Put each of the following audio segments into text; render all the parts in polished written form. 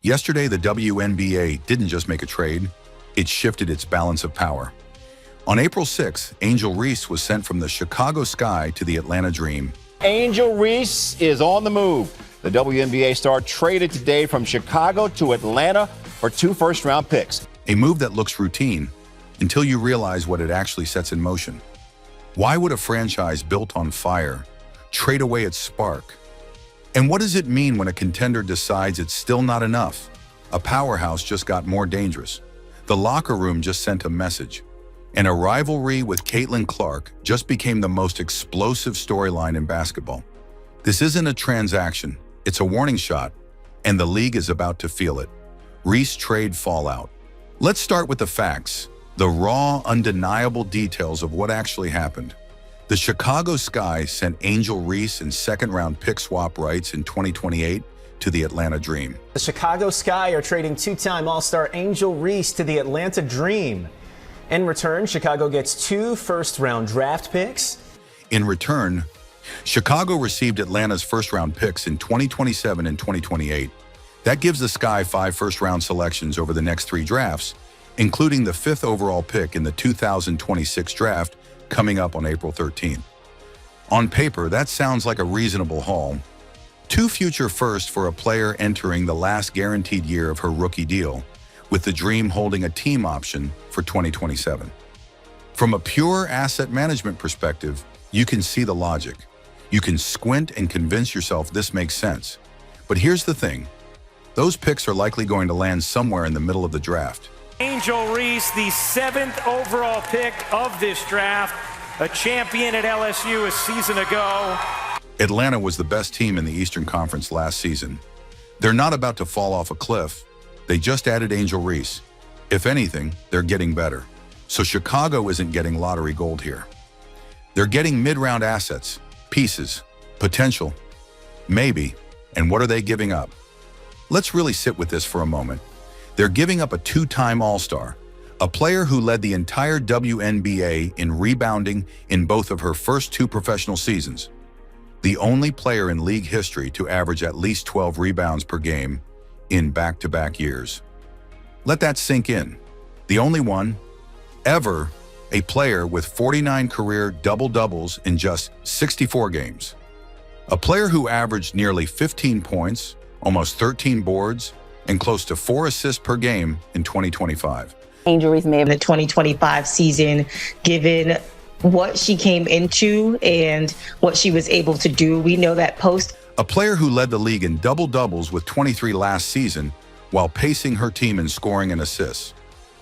Yesterday, the WNBA didn't just make a trade, it shifted its balance of power. On April 6th, Angel Reese was sent from the Chicago Sky to the Atlanta Dream. Angel Reese is on the move. The WNBA star traded today from Chicago to Atlanta for 2 first-round picks. A move that looks routine until you realize what it actually sets in motion. Why would a franchise built on fire trade away its spark? And what does it mean when a contender decides it's still not enough? A powerhouse just got more dangerous. The locker room just sent a message. And a rivalry with Clark just became the most explosive storyline in basketball. This isn't a transaction, it's a warning shot, and the league is about to feel it. Reese trade fallout. Let's start with the facts, the raw, undeniable details of what actually happened. The Chicago Sky sent Angel Reese and second-round pick swap rights in 2028 to the Atlanta Dream. The Chicago Sky are trading 2-time All-Star Angel Reese to the Atlanta Dream. In return, Chicago gets 2 first-round draft picks. In return, Chicago received Atlanta's first-round picks in 2027 and 2028. That gives the Sky 5 first-round selections over the next 3 drafts, including the 5th overall pick in the 2026 draft coming up on April 13th. On paper, that sounds like a reasonable haul. 2 future firsts for a player entering the last guaranteed year of her rookie deal, with the Dream holding a team option for 2027. From a pure asset management perspective, you can see the logic. You can squint and convince yourself this makes sense. But here's the thing. Those picks are likely going to land somewhere in the middle of the draft. Angel Reese, the 7th overall pick of this draft, a champion at LSU a season ago. Atlanta was the best team in the Eastern Conference last season. They're not about to fall off a cliff. They just added Angel Reese. If anything, they're getting better. So Chicago isn't getting lottery gold here. They're getting mid-round assets, pieces, potential, maybe. And what are they giving up? Let's really sit with this for a moment. They're giving up a 2-time All-Star, a player who led the entire WNBA in rebounding in both of her first 2 professional seasons, the only player in league history to average at least 12 rebounds per game in back-to-back years. Let that sink in. The only one, ever, a player with 49 career double-doubles in just 64 games. A player who averaged nearly 15 points, almost 13 boards, and close to 4 assists per game in 2025. Angel Reese may have the 2025 season, given what she came into and what she was able to do. We know that post. A player who led the league in double-doubles with 23 last season while pacing her team in scoring and assists.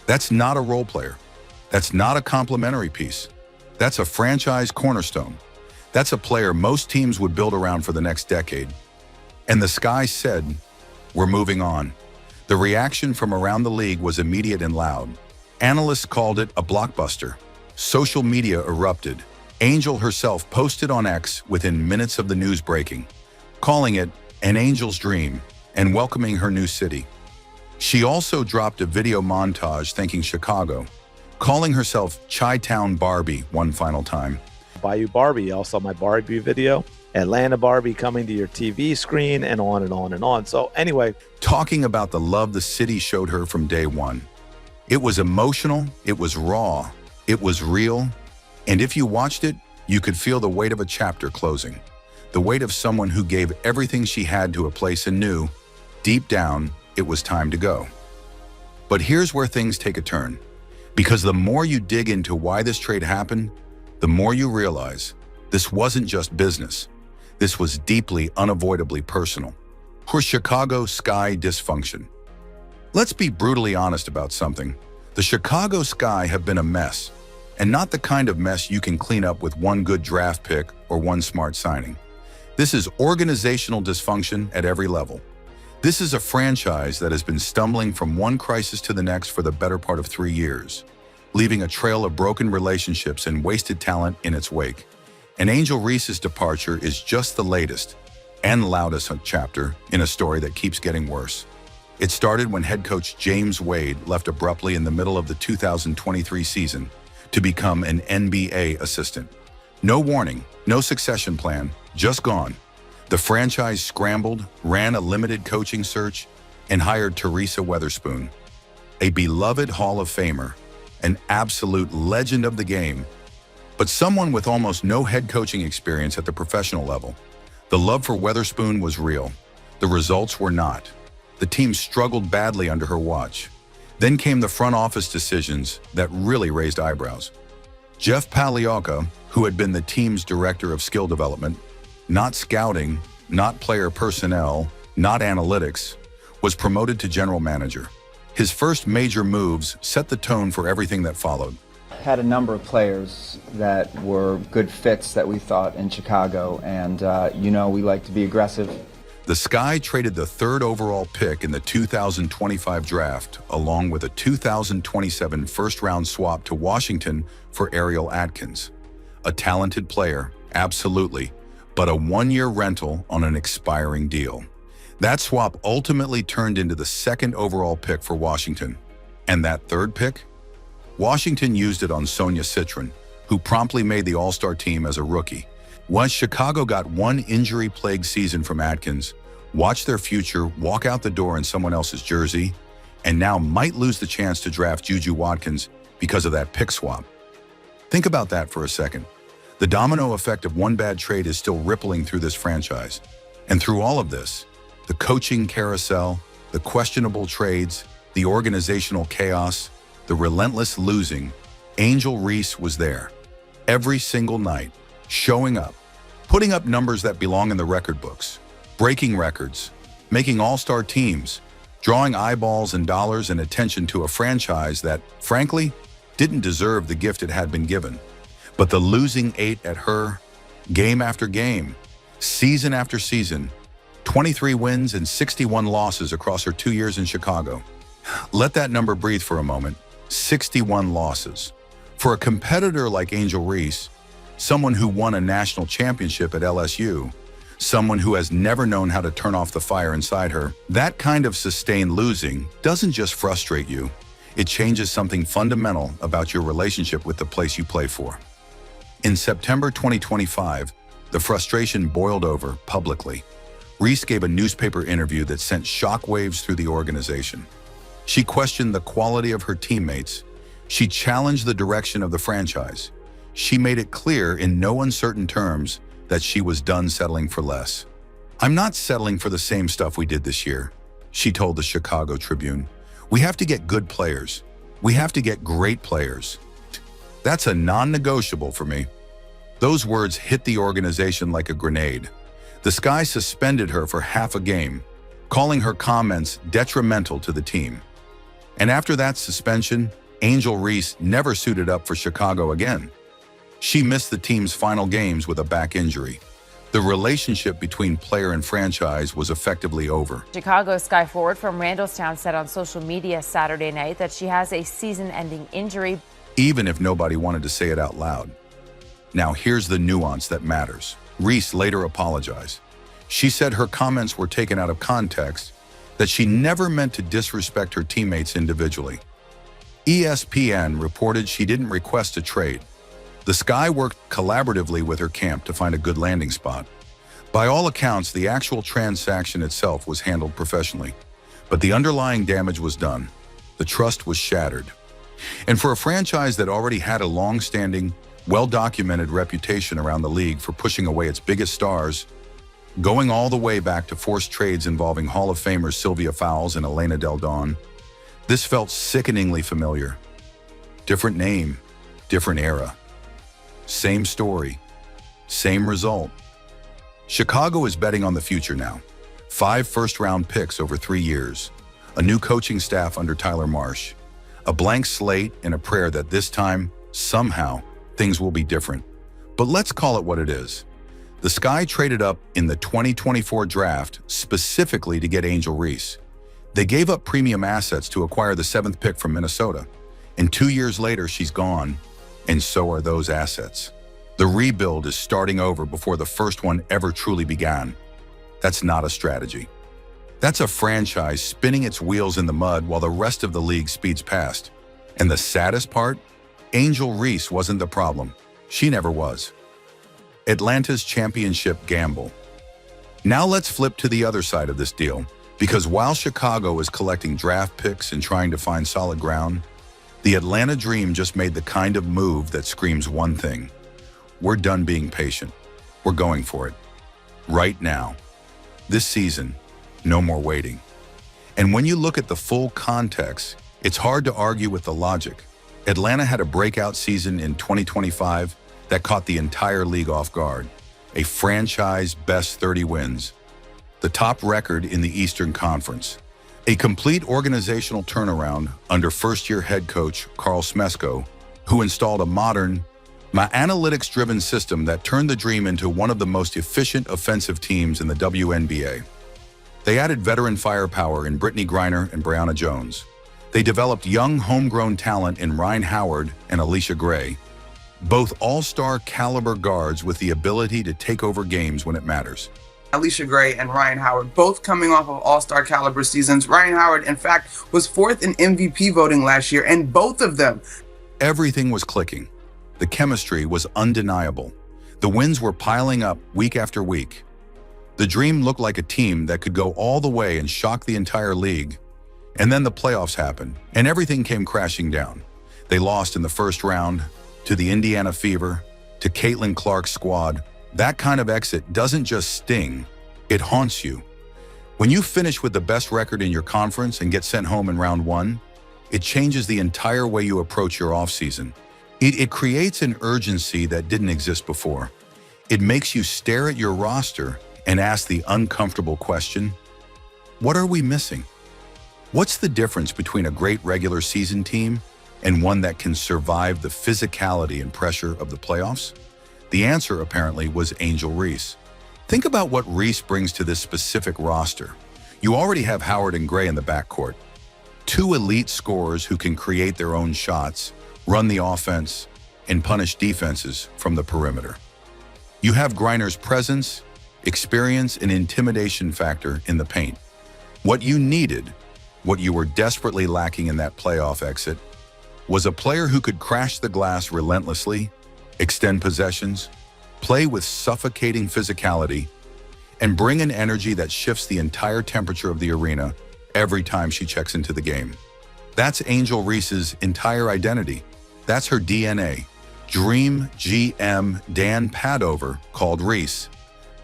That's not a role player. That's not a complimentary piece. That's a franchise cornerstone. That's a player most teams would build around for the next decade. And the Sky said, "We're moving on." The reaction from around the league was immediate and loud. Analysts called it a blockbuster. Social media erupted. Angel herself posted on X within minutes of the news breaking, calling it an Angel's dream and welcoming her new city. She also dropped a video montage thanking Chicago, calling herself Chi-Town Barbie one final time. Bayou Barbie, also my Barbie video, Atlanta Barbie coming to your TV screen, and on and on and on. So anyway. Talking about the love the city showed her from day one. It was emotional, it was raw, it was real, and if you watched it, you could feel the weight of a chapter closing. The weight of someone who gave everything she had to a place and knew, deep down, it was time to go. But here's where things take a turn. Because the more you dig into why this trade happened, the more you realize this wasn't just business. This was deeply, unavoidably personal. Her Chicago Sky dysfunction. Let's be brutally honest about something. The Chicago Sky have been a mess, and not the kind of mess you can clean up with one good draft pick or one smart signing. This is organizational dysfunction at every level. This is a franchise that has been stumbling from one crisis to the next for the better part of 3 years, leaving a trail of broken relationships and wasted talent in its wake. And Angel Reese's departure is just the latest and loudest chapter in a story that keeps getting worse. It started when head coach James Wade left abruptly in the middle of the 2023 season to become an NBA assistant. No warning, no succession plan, just gone. The franchise scrambled, ran a limited coaching search, and hired Teresa Weatherspoon, a beloved Hall of Famer, an absolute legend of the game, but someone with almost no head coaching experience at the professional level. The love for Weatherspoon was real. The results were not. The team struggled badly under her watch. Then came the front office decisions that really raised eyebrows. Jeff Pagliocca, who had been the team's director of skill development, not scouting, not player personnel, not analytics, was promoted to general manager. His first major moves set the tone for everything that followed. Had a number of players that were good fits that we thought in Chicago, and we like to be aggressive. The Sky traded the 3rd overall pick in the 2025 draft, along with a 2027 first-round swap to Washington for Ariel Atkins. A talented player, absolutely, but a 1-year rental on an expiring deal. That swap ultimately turned into the 2nd overall pick for Washington. And that 3rd pick? Washington used it on Sonia Citron, who promptly made the All-Star team as a rookie. Once Chicago got one injury-plagued season from Atkins, watched their future walk out the door in someone else's jersey, and now might lose the chance to draft Juju Watkins because of that pick swap. Think about that for a second. The domino effect of one bad trade is still rippling through this franchise. And through all of this, the coaching carousel, the questionable trades, the organizational chaos, the relentless losing, Angel Reese was there. Every single night, showing up, putting up numbers that belong in the record books, breaking records, making all-star teams, drawing eyeballs and dollars and attention to a franchise that, frankly, didn't deserve the gift it had been given. But the losing ate at her, game after game, season after season, 23 wins and 61 losses across her 2 years in Chicago. Let that number breathe for a moment. 61 losses. For a competitor like Angel Reese, someone who won a national championship at LSU, someone who has never known how to turn off the fire inside her, that kind of sustained losing doesn't just frustrate you, it changes something fundamental about your relationship with the place you play for. In September 2025, the frustration boiled over publicly. Reese gave a newspaper interview that sent shockwaves through the organization. She questioned the quality of her teammates. She challenged the direction of the franchise. She made it clear in no uncertain terms that she was done settling for less. "I'm not settling for the same stuff we did this year," she told the Chicago Tribune. "We have to get good players. We have to get great players. That's a non-negotiable for me." Those words hit the organization like a grenade. The Sky suspended her for half a game, calling her comments detrimental to the team. And after that suspension, Angel Reese never suited up for Chicago again. She missed the team's final games with a back injury. The relationship between player and franchise was effectively over. Chicago Sky forward from Randallstown said on social media Saturday night that she has a season-ending injury. Even if nobody wanted to say it out loud. Now here's the nuance that matters. Reese later apologized. She said her comments were taken out of context, that she never meant to disrespect her teammates individually. ESPN reported she didn't request a trade. The Sky worked collaboratively with her camp to find a good landing spot. By all accounts, the actual transaction itself was handled professionally, but the underlying damage was done. The trust was shattered. And for a franchise that already had a long-standing, well-documented reputation around the league for pushing away its biggest stars, going all the way back to forced trades involving Hall of Famers Sylvia Fowles and Elena Del Don, this felt sickeningly familiar. Different name, different era. Same story, same result. Chicago is betting on the future now. 5 first-round picks over 3 years, a new coaching staff under Tyler Marsh, a blank slate and a prayer that this time, somehow, things will be different. But let's call it what it is. The Sky traded up in the 2024 draft specifically to get Angel Reese. They gave up premium assets to acquire the 7th pick from Minnesota, and 2 years later she's gone, and so are those assets. The rebuild is starting over before the first one ever truly began. That's not a strategy. That's a franchise spinning its wheels in the mud while the rest of the league speeds past. And the saddest part? Angel Reese wasn't the problem. She never was. Atlanta's championship gamble. Now let's flip to the other side of this deal. Because while Chicago is collecting draft picks and trying to find solid ground, the Atlanta Dream just made the kind of move that screams one thing. We're done being patient. We're going for it. Right now. This season, no more waiting. And when you look at the full context, it's hard to argue with the logic. Atlanta had a breakout season in 2025 that caught the entire league off guard. A franchise best 30 wins. The top record in the Eastern Conference. A complete organizational turnaround under first-year head coach Carl Smesko, who installed a modern, analytics-driven system that turned the Dream into one of the most efficient offensive teams in the WNBA. They added veteran firepower in Brittany Griner and Brianna Jones. They developed young homegrown talent in Ryan Howard and Alicia Gray, both all-star caliber guards with the ability to take over games when it matters. Alicia Gray and Ryan Howard, both coming off of all-star caliber seasons. Ryan Howard, in fact, was 4th in MVP voting last year, and both of them. Everything was clicking. The chemistry was undeniable. The wins were piling up week after week. The Dream looked like a team that could go all the way and shock the entire league. And then the playoffs happened, and everything came crashing down. They lost in the first round to the Indiana Fever, to Caitlin Clark's squad. That kind of exit doesn't just sting, it haunts you. When you finish with the best record in your conference and get sent home in round 1, it changes the entire way you approach your offseason. It creates an urgency that didn't exist before. It makes you stare at your roster and ask the uncomfortable question, what are we missing? What's the difference between a great regular season team and one that can survive the physicality and pressure of the playoffs? The answer, apparently, was Angel Reese. Think about what Reese brings to this specific roster. You already have Howard and Gray in the backcourt. 2 elite scorers who can create their own shots, run the offense, and punish defenses from the perimeter. You have Griner's presence, experience, and intimidation factor in the paint. What you needed, what you were desperately lacking in that playoff exit, was a player who could crash the glass relentlessly, extend possessions, play with suffocating physicality, and bring an energy that shifts the entire temperature of the arena every time she checks into the game. That's Angel Reese's entire identity. That's her DNA. Dream GM Dan Padover called Reese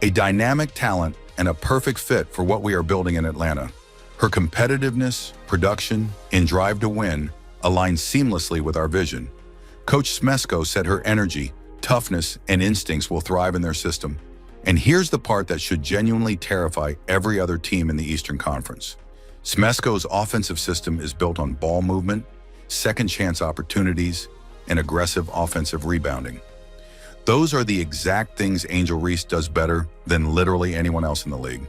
a dynamic talent and a perfect fit for what we are building in Atlanta. Her competitiveness, production, and drive to win align seamlessly with our vision. Coach Smesko said her energy, toughness, and instincts will thrive in their system. And here's the part that should genuinely terrify every other team in the Eastern Conference. Smesko's offensive system is built on ball movement, second chance opportunities, and aggressive offensive rebounding. Those are the exact things Angel Reese does better than literally anyone else in the league.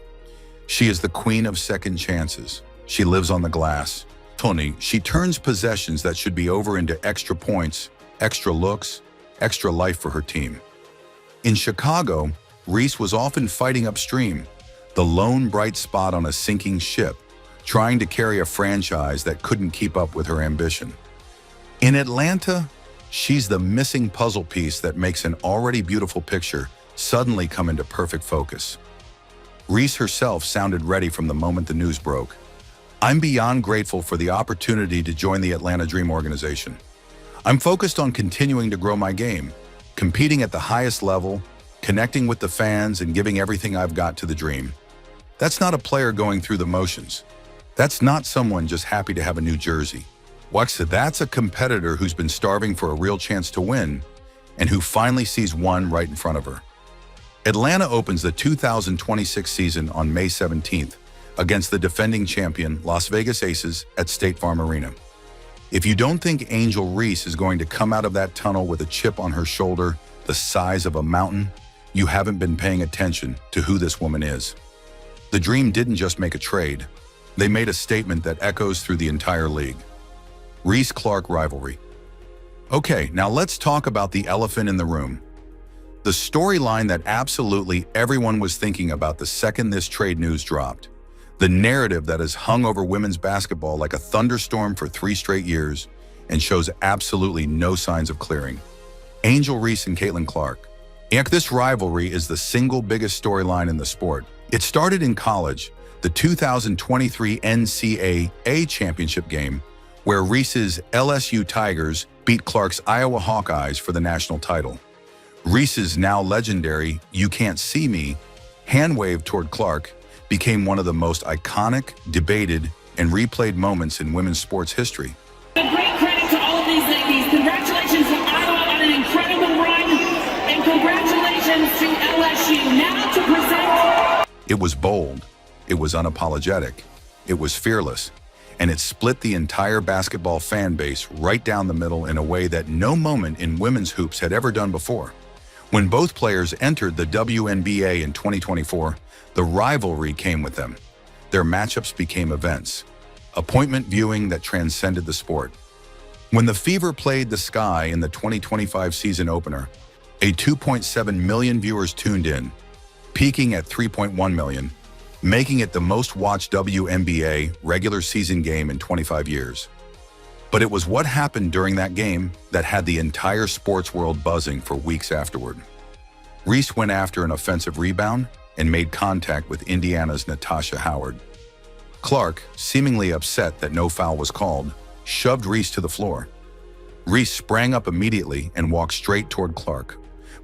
She is the queen of second chances. She lives on the glass. Tony, she turns possessions that should be over into extra points, extra looks, extra life for her team. In Chicago, Reese was often fighting upstream, the lone bright spot on a sinking ship, trying to carry a franchise that couldn't keep up with her ambition. In Atlanta, she's the missing puzzle piece that makes an already beautiful picture suddenly come into perfect focus. Reese herself sounded ready from the moment the news broke. I'm beyond grateful for the opportunity to join the Atlanta Dream organization. I'm focused on continuing to grow my game, competing at the highest level, connecting with the fans, and giving everything I've got to the Dream. That's not a player going through the motions. That's not someone just happy to have a new jersey. That's a competitor who's been starving for a real chance to win and who finally sees one right in front of her. Atlanta opens the 2026 season on May 17th against the defending champion Las Vegas Aces at State Farm Arena. If you don't think Angel Reese is going to come out of that tunnel with a chip on her shoulder the size of a mountain, you haven't been paying attention to who this woman is. The Dream didn't just make a trade. They made a statement that echoes through the entire league. Reese-Clark rivalry. Okay, now let's talk about the elephant in the room. The storyline that absolutely everyone was thinking about the second this trade news dropped. The narrative that has hung over women's basketball like a thunderstorm for 3 straight years and shows absolutely no signs of clearing. Angel Reese and Caitlin Clark. This rivalry is the single biggest storyline in the sport. It started in college. the 2023 NCAA championship game, where Reese's LSU Tigers beat Clark's Iowa Hawkeyes for the national title. Reese's now legendary "You Can't See Me" hand wave toward Clark became one of the most iconic, debated, and replayed moments in women's sports history. A great credit to all of these ladies. Congratulations to Iowa on an incredible run, and congratulations to LSU. Now to present. It was bold, it was unapologetic, it was fearless, and it split the entire basketball fan base right down the middle in a way that no moment in women's hoops had ever done before. When both players entered the WNBA in 2024, the rivalry came with them. Their matchups became events, appointment viewing that transcended the sport. When the Fever played the Sky in the 2025 season opener, a 2.7 million viewers tuned in, peaking at 3.1 million, making it the most watched WNBA regular season game in 25 years. But it was what happened during that game that had the entire sports world buzzing for weeks afterward. Reese went after an offensive rebound and made contact with Indiana's Natasha Howard. Clark, seemingly upset that no foul was called, shoved Reese to the floor. Reese sprang up immediately and walked straight toward Clark.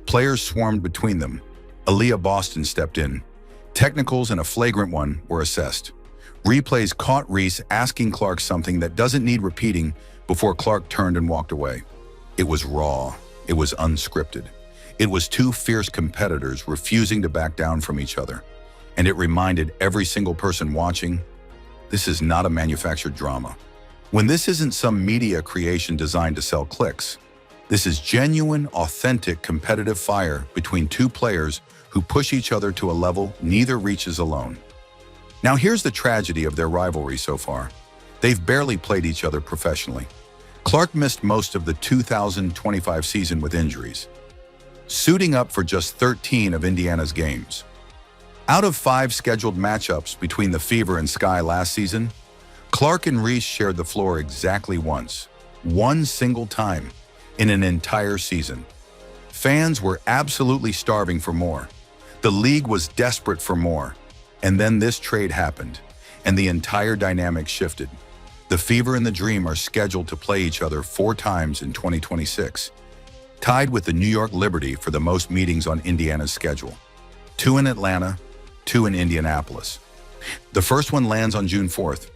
Players swarmed between them. Aaliyah Boston stepped in. Technicals and a flagrant one were assessed. Replays caught Reese asking Clark something that doesn't need repeating before Clark turned and walked away. It was raw. It was unscripted. It was two fierce competitors refusing to back down from each other. And it reminded every single person watching, this is not a manufactured drama. When this isn't some media creation designed to sell clicks, this is genuine, authentic, competitive fire between two players who push each other to a level neither reaches alone. Now here's the tragedy of their rivalry so far. They've barely played each other professionally. Clark missed most of the 2025 season with injuries, suiting up for just 13 of Indiana's games. Out of 5 scheduled matchups between the Fever and Sky last season, Clark and Reese shared the floor exactly once, one single time, in an entire season. Fans were absolutely starving for more. The league was desperate for more. And then this trade happened, and the entire dynamic shifted. The Fever and the Dream are scheduled to play each other 4 times in 2026, tied with the New York Liberty for the most meetings on Indiana's schedule. 2 in Atlanta, 2 in Indianapolis. The first one lands on June 4th,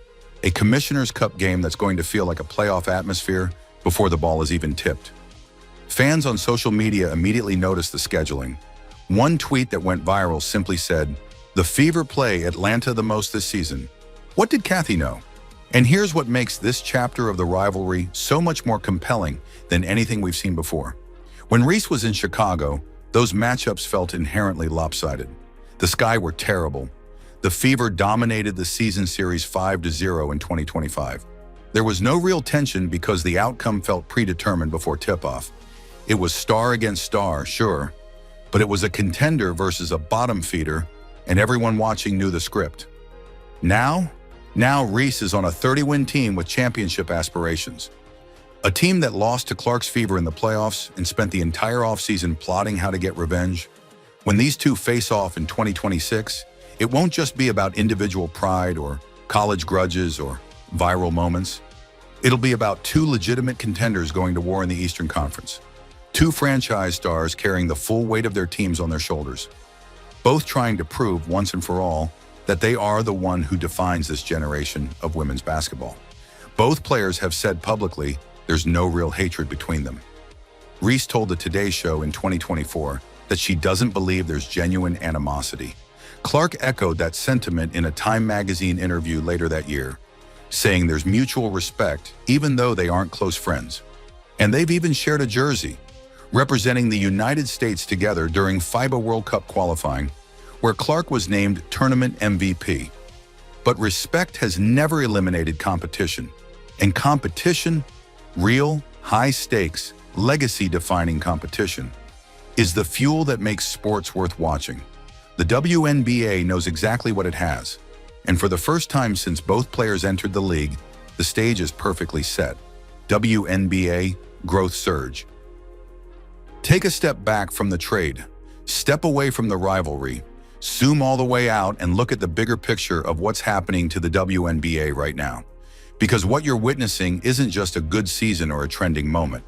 a Commissioner's Cup game that's going to feel like a playoff atmosphere before the ball is even tipped. Fans on social media immediately noticed the scheduling. One tweet that went viral simply said, "The Fever play Atlanta the most this season. What did Kathy know?" And here's what makes this chapter of the rivalry so much more compelling than anything we've seen before. When Reese was in Chicago, those matchups felt inherently lopsided. The Sky were terrible. The Fever dominated the season series 5-0 in 2025. There was no real tension because the outcome felt predetermined before tip-off. It was star against star, sure, but it was a contender versus a bottom feeder, and everyone watching knew the script. Now Reese is on a 30-win team with championship aspirations. A team that lost to Clark's Fever in the playoffs and spent the entire offseason plotting how to get revenge. When these two face off in 2026, it won't just be about individual pride or college grudges or viral moments. It'll be about 2 legitimate contenders going to war in the Eastern Conference. 2 franchise stars carrying the full weight of their teams on their shoulders, both trying to prove once and for all that they are the one who defines this generation of women's basketball. Both players have said publicly there's no real hatred between them. Reese told the Today Show in 2024 that she doesn't believe there's genuine animosity. Clark echoed that sentiment in a Time magazine interview later that year, saying there's mutual respect even though they aren't close friends. And they've even shared a jersey, representing the United States together during FIBA World Cup qualifying, where Clark was named tournament MVP. But respect has never eliminated competition. And competition, real, high-stakes, legacy-defining competition, is the fuel that makes sports worth watching. The WNBA knows exactly what it has. And for the first time since both players entered the league, the stage is perfectly set. WNBA growth surge. Take a step back from the trade. Step away from the rivalry. Zoom all the way out and look at the bigger picture of what's happening to the WNBA right now. Because what you're witnessing isn't just a good season or a trending moment.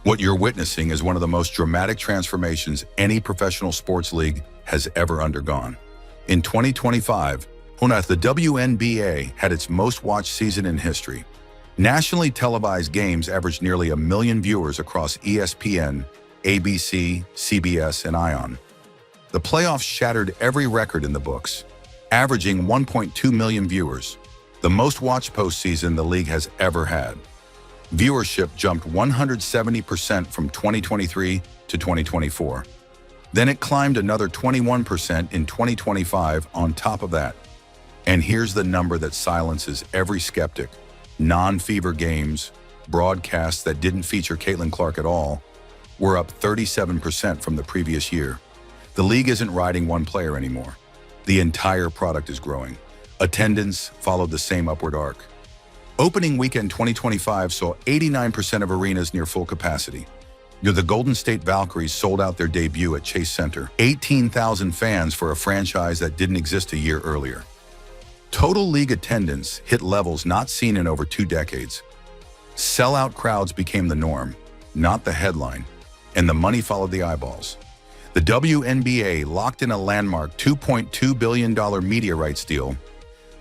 What you're witnessing is one of the most dramatic transformations any professional sports league has ever undergone. In 2025, the WNBA had its most watched season in history. Nationally televised games averaged nearly 1 million viewers across ESPN, ABC, CBS, and ION. The playoffs shattered every record in the books, averaging 1.2 million viewers, the most watched postseason the league has ever had. Viewership jumped 170% from 2023 to 2024. Then it climbed another 21% in 2025 on top of that. And here's the number that silences every skeptic. Non-fever games, broadcasts that didn't feature Caitlin Clark at all, were up 37% from the previous year. The league isn't riding one player anymore. The entire product is growing. Attendance followed the same upward arc. Opening weekend 2025 saw 89% of arenas near full capacity. The Golden State Valkyries sold out their debut at Chase Center. 18,000 fans for a franchise that didn't exist a year earlier. Total league attendance hit levels not seen in over 2 decades. Sellout crowds became the norm, not the headline, and the money followed the eyeballs. The WNBA locked in a landmark $2.2 billion media rights deal,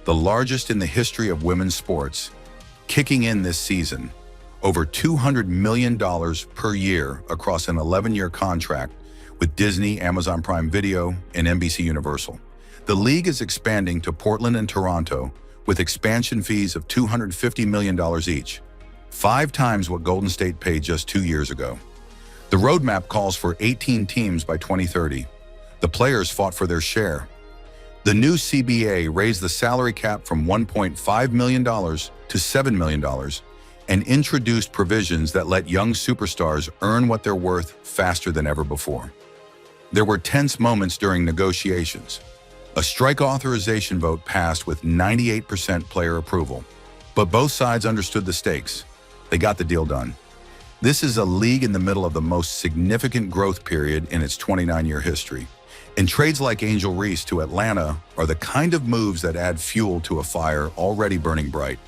the largest in the history of women's sports, kicking in this season. Over $200 million per year across an 11-year contract with Disney, Amazon Prime Video, and NBC Universal. The league is expanding to Portland and Toronto with expansion fees of $250 million each, 5 times what Golden State paid just 2 years ago. The roadmap calls for 18 teams by 2030. The players fought for their share. The new CBA raised the salary cap from $1.5 million to $7 million and introduced provisions that let young superstars earn what they're worth faster than ever before. There were tense moments during negotiations. A strike authorization vote passed with 98% player approval, but both sides understood the stakes. They got the deal done. This is a league in the middle of the most significant growth period in its 29-year history. And trades like Angel Reese to Atlanta are the kind of moves that add fuel to a fire already burning bright.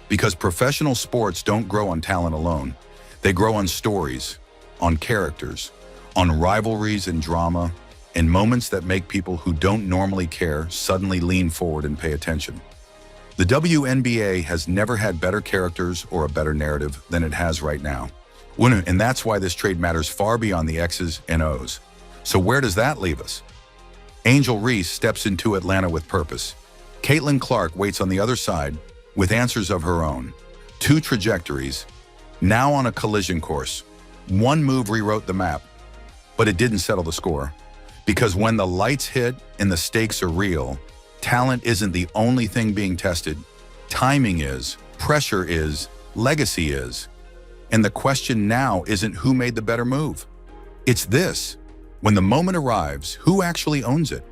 Because professional sports don't grow on talent alone. They grow on stories, on characters, on rivalries and drama, and moments that make people who don't normally care suddenly lean forward and pay attention. The WNBA has never had better characters or a better narrative than it has right now. And that's why this trade matters far beyond the X's and O's. So where does that leave us? Angel Reese steps into Atlanta with purpose. Caitlin Clark waits on the other side with answers of her own. 2 trajectories, now on a collision course. One move rewrote the map, but it didn't settle the score. Because when the lights hit and the stakes are real, talent isn't the only thing being tested. Timing is, pressure is, legacy is. And the question now isn't who made the better move. It's this: when the moment arrives, who actually owns it?